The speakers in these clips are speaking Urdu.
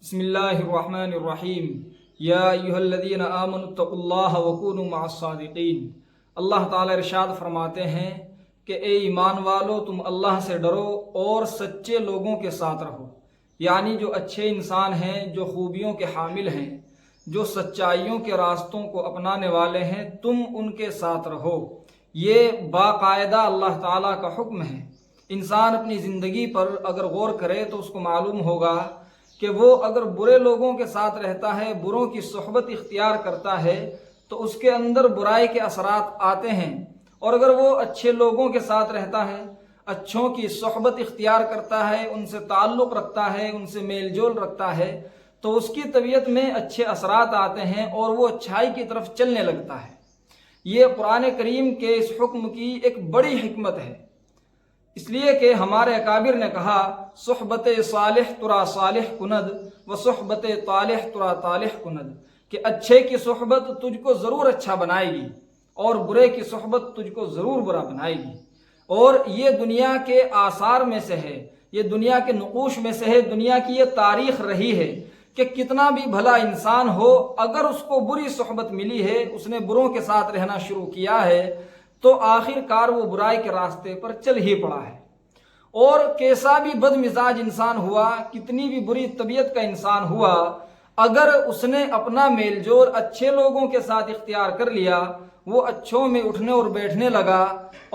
بسم اللہ الرحمن الرحیم یا ایھا الذین آمنوا اتقوا اللہ وکونوا مع الصادقین۔ اللہ تعالی ارشاد فرماتے ہیں کہ اے ایمان والو، تم اللہ سے ڈرو اور سچے لوگوں کے ساتھ رہو، یعنی جو اچھے انسان ہیں، جو خوبیوں کے حامل ہیں، جو سچائیوں کے راستوں کو اپنانے والے ہیں، تم ان کے ساتھ رہو۔ یہ باقاعدہ اللہ تعالیٰ کا حکم ہے۔ انسان اپنی زندگی پر اگر غور کرے تو اس کو معلوم ہوگا کہ وہ اگر برے لوگوں کے ساتھ رہتا ہے، بروں کی صحبت اختیار کرتا ہے تو اس کے اندر برائی کے اثرات آتے ہیں، اور اگر وہ اچھے لوگوں کے ساتھ رہتا ہے، اچھوں کی صحبت اختیار کرتا ہے، ان سے تعلق رکھتا ہے، ان سے میل جول رکھتا ہے، تو اس کی طبیعت میں اچھے اثرات آتے ہیں اور وہ اچھائی کی طرف چلنے لگتا ہے۔ یہ قرآن کریم کے اس حکم کی ایک بڑی حکمت ہے، اس لیے کہ ہمارے اکابر نے کہا صحبت صالح ترا صالح کند و صحبت طالح ترا طالح کند، کہ اچھے کی صحبت تجھ کو ضرور اچھا بنائے گی اور برے کی صحبت تجھ کو ضرور برا بنائے گی۔ اور یہ دنیا کے آثار میں سے ہے، یہ دنیا کے نقوش میں سے ہے، دنیا کی یہ تاریخ رہی ہے کہ کتنا بھی بھلا انسان ہو، اگر اس کو بری صحبت ملی ہے، اس نے بروں کے ساتھ رہنا شروع کیا ہے، تو آخر کار وہ برائی کے راستے پر چل ہی پڑا ہے۔ اور کیسا بھی بد مزاج انسان ہوا، کتنی بھی بری طبیعت کا انسان ہوا، اگر اس نے اپنا میل جول اچھے لوگوں کے ساتھ اختیار کر لیا، وہ اچھوں میں اٹھنے اور بیٹھنے لگا،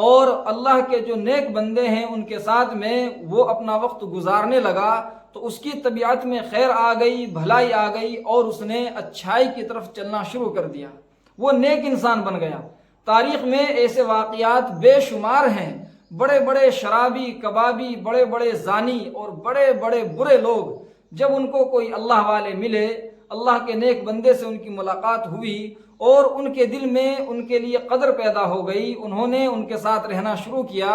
اور اللہ کے جو نیک بندے ہیں ان کے ساتھ میں وہ اپنا وقت گزارنے لگا، تو اس کی طبیعت میں خیر آ گئی، بھلائی آ گئی، اور اس نے اچھائی کی طرف چلنا شروع کر دیا، وہ نیک انسان بن گیا۔ تاریخ میں ایسے واقعات بے شمار ہیں، بڑے بڑے شرابی، کبابی، بڑے بڑے زانی اور بڑے بڑے برے لوگ، جب ان کو کوئی اللہ والے ملے، اللہ کے نیک بندے سے ان کی ملاقات ہوئی اور ان کے دل میں ان کے لیے قدر پیدا ہو گئی، انہوں نے ان کے ساتھ رہنا شروع کیا،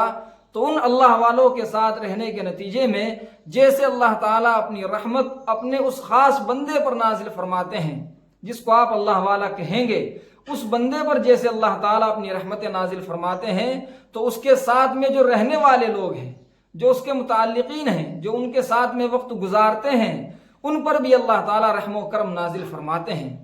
تو ان اللہ والوں کے ساتھ رہنے کے نتیجے میں جیسے اللہ تعالیٰ اپنی رحمت اپنے اس خاص بندے پر نازل فرماتے ہیں جس کو آپ اللہ والا کہیں گے، اس بندے پر جیسے اللہ تعالیٰ اپنی رحمت نازل فرماتے ہیں، تو اس کے ساتھ میں جو رہنے والے لوگ ہیں، جو اس کے متعلقین ہیں، جو ان کے ساتھ میں وقت گزارتے ہیں، ان پر بھی اللہ تعالیٰ رحم و کرم نازل فرماتے ہیں۔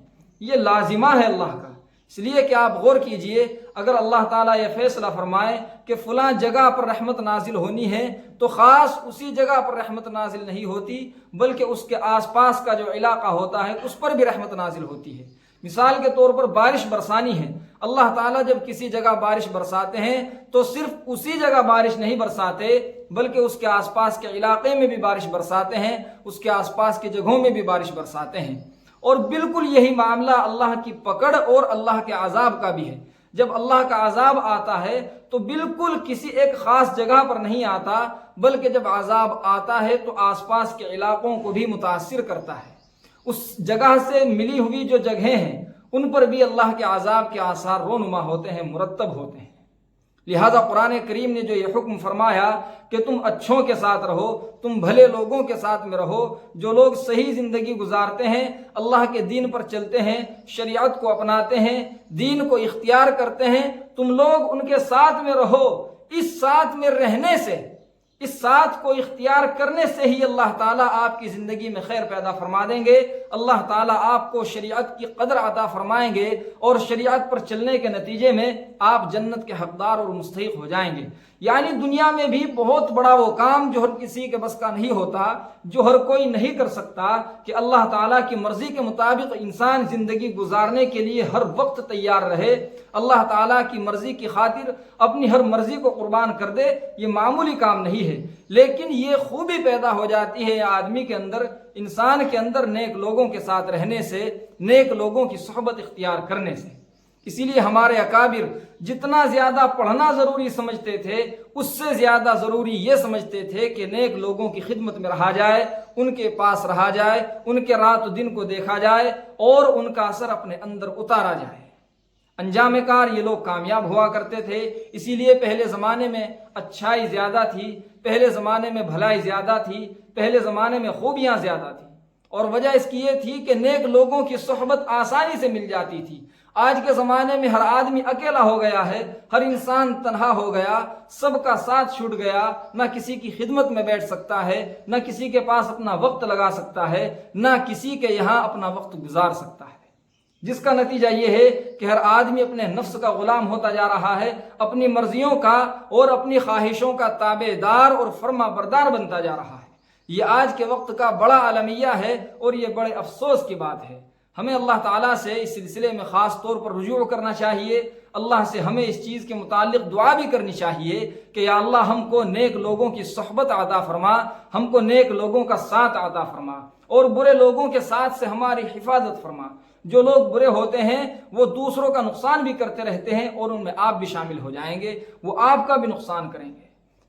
یہ لازمہ ہے اللہ کا، اس لیے کہ آپ غور کیجئے، اگر اللہ تعالیٰ یہ فیصلہ فرمائے کہ فلاں جگہ پر رحمت نازل ہونی ہے، تو خاص اسی جگہ پر رحمت نازل نہیں ہوتی، بلکہ اس کے آس پاس کا جو علاقہ ہوتا ہے اس پر بھی رحمت نازل ہوتی ہے۔ مثال کے طور پر بارش برسانی ہے، اللہ تعالیٰ جب کسی جگہ بارش برساتے ہیں تو صرف اسی جگہ بارش نہیں برساتے، بلکہ اس کے آس پاس کے علاقے میں بھی بارش برساتے ہیں، اس کے آس پاس کی جگہوں میں بھی بارش برساتے ہیں۔ اور بالکل یہی معاملہ اللہ کی پکڑ اور اللہ کے عذاب کا بھی ہے۔ جب اللہ کا عذاب آتا ہے تو بالکل کسی ایک خاص جگہ پر نہیں آتا، بلکہ جب عذاب آتا ہے تو آس پاس کے علاقوں کو بھی متاثر کرتا ہے۔ اس جگہ سے ملی ہوئی جو جگہیں ہیں ان پر بھی اللہ کے عذاب کے آثار رونما ہوتے ہیں، مرتب ہوتے ہیں۔ لہذا قرآن کریم نے جو یہ حکم فرمایا کہ تم اچھوں کے ساتھ رہو، تم بھلے لوگوں کے ساتھ میں رہو، جو لوگ صحیح زندگی گزارتے ہیں، اللہ کے دین پر چلتے ہیں، شریعت کو اپناتے ہیں، دین کو اختیار کرتے ہیں، تم لوگ ان کے ساتھ میں رہو۔ اس ساتھ میں رہنے سے، اس ساتھ کو اختیار کرنے سے ہی اللہ تعالیٰ آپ کی زندگی میں خیر پیدا فرما دیں گے، اللہ تعالیٰ آپ کو شریعت کی قدر عطا فرمائیں گے، اور شریعت پر چلنے کے نتیجے میں آپ جنت کے حقدار اور مستحق ہو جائیں گے۔ یعنی دنیا میں بھی بہت بڑا وہ کام جو ہر کسی کے بس کا نہیں ہوتا، جو ہر کوئی نہیں کر سکتا، کہ اللہ تعالیٰ کی مرضی کے مطابق انسان زندگی گزارنے کے لیے ہر وقت تیار رہے، اللہ تعالیٰ کی مرضی کی خاطر اپنی ہر مرضی کو قربان کر دے، یہ معمولی کام نہیں ہے۔ لیکن یہ خوبی پیدا ہو جاتی ہے آدمی کے اندر، انسان کے اندر، نیک لوگوں کے ساتھ رہنے سے، نیک لوگوں کی صحبت اختیار کرنے سے۔ اسی لیے ہمارے اکابر جتنا زیادہ پڑھنا ضروری سمجھتے تھے، اس سے زیادہ ضروری یہ سمجھتے تھے کہ نیک لوگوں کی خدمت میں رہا جائے، ان کے پاس رہا جائے، ان کے رات و دن کو دیکھا جائے اور ان کا اثر اپنے اندر اتارا جائے۔ انجام کار یہ لوگ کامیاب ہوا کرتے تھے، اسی لیے پہلے زمانے میں اچھائی زیادہ تھی، پہلے زمانے میں بھلائی زیادہ تھی، پہلے زمانے میں خوبیاں زیادہ تھیں، اور وجہ اس کی یہ تھی کہ نیک لوگوں کی صحبت آسانی سے مل جاتی تھی۔ آج کے زمانے میں ہر آدمی اکیلا ہو گیا ہے، ہر انسان تنہا ہو گیا، سب کا ساتھ چھوٹ گیا، نہ کسی کی خدمت میں بیٹھ سکتا ہے، نہ کسی کے پاس اپنا وقت لگا سکتا ہے، نہ کسی کے یہاں اپنا وقت گزار سکتا ہے، جس کا نتیجہ یہ ہے کہ ہر آدمی اپنے نفس کا غلام ہوتا جا رہا ہے، اپنی مرضیوں کا اور اپنی خواہشوں کا تابع دار اور فرما بردار بنتا جا رہا ہے۔ یہ آج کے وقت کا بڑا المیہ ہے اور یہ بڑے افسوس کی بات ہے۔ ہمیں اللہ تعالیٰ سے اس سلسلے میں خاص طور پر رجوع کرنا چاہیے، اللہ سے ہمیں اس چیز کے متعلق دعا بھی کرنی چاہیے کہ یا اللہ ہم کو نیک لوگوں کی صحبت عطا فرما، ہم کو نیک لوگوں کا ساتھ عطا فرما، اور برے لوگوں کے ساتھ سے ہماری حفاظت فرما۔ جو لوگ برے ہوتے ہیں وہ دوسروں کا نقصان بھی کرتے رہتے ہیں اور ان میں آپ بھی شامل ہو جائیں گے، وہ آپ کا بھی نقصان کریں گے۔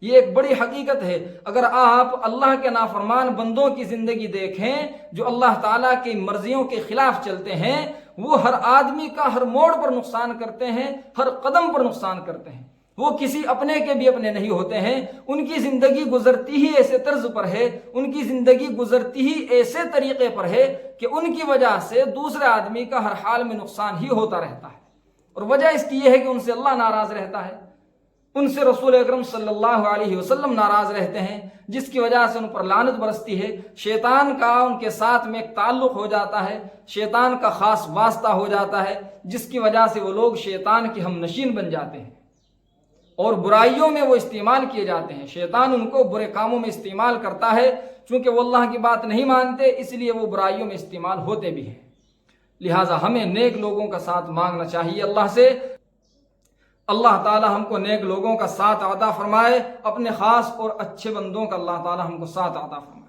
یہ ایک بڑی حقیقت ہے۔ اگر آپ اللہ کے نافرمان بندوں کی زندگی دیکھیں جو اللہ تعالیٰ کی مرضیوں کے خلاف چلتے ہیں، وہ ہر آدمی کا ہر موڑ پر نقصان کرتے ہیں، ہر قدم پر نقصان کرتے ہیں، وہ کسی اپنے کے بھی اپنے نہیں ہوتے ہیں، ان کی زندگی گزرتی ہی ایسے طرز پر ہے، ان کی زندگی گزرتی ہی ایسے طریقے پر ہے کہ ان کی وجہ سے دوسرے آدمی کا ہر حال میں نقصان ہی ہوتا رہتا ہے، اور وجہ اس کی یہ ہے کہ ان سے اللہ ناراض رہتا ہے، ان سے رسول اکرم صلی اللہ علیہ وسلم ناراض رہتے ہیں، جس کی وجہ سے ان پر لعنت برستی ہے، شیطان کا ان کے ساتھ میں ایک تعلق ہو جاتا ہے، شیطان کا خاص واسطہ ہو جاتا ہے، جس کی وجہ سے وہ لوگ شیطان کے ہم نشین بن جاتے ہیں اور برائیوں میں وہ استعمال کیے جاتے ہیں۔ شیطان ان کو برے کاموں میں استعمال کرتا ہے، چونکہ وہ اللہ کی بات نہیں مانتے، اس لیے وہ برائیوں میں استعمال ہوتے بھی ہیں۔ لہٰذا ہمیں نیک لوگوں کا ساتھ مانگنا چاہیے اللہ سے۔ اللہ تعالی ہم کو نیک لوگوں کا ساتھ عطا فرمائے، اپنے خاص اور اچھے بندوں کا اللہ تعالی ہم کو ساتھ عطا فرمائے۔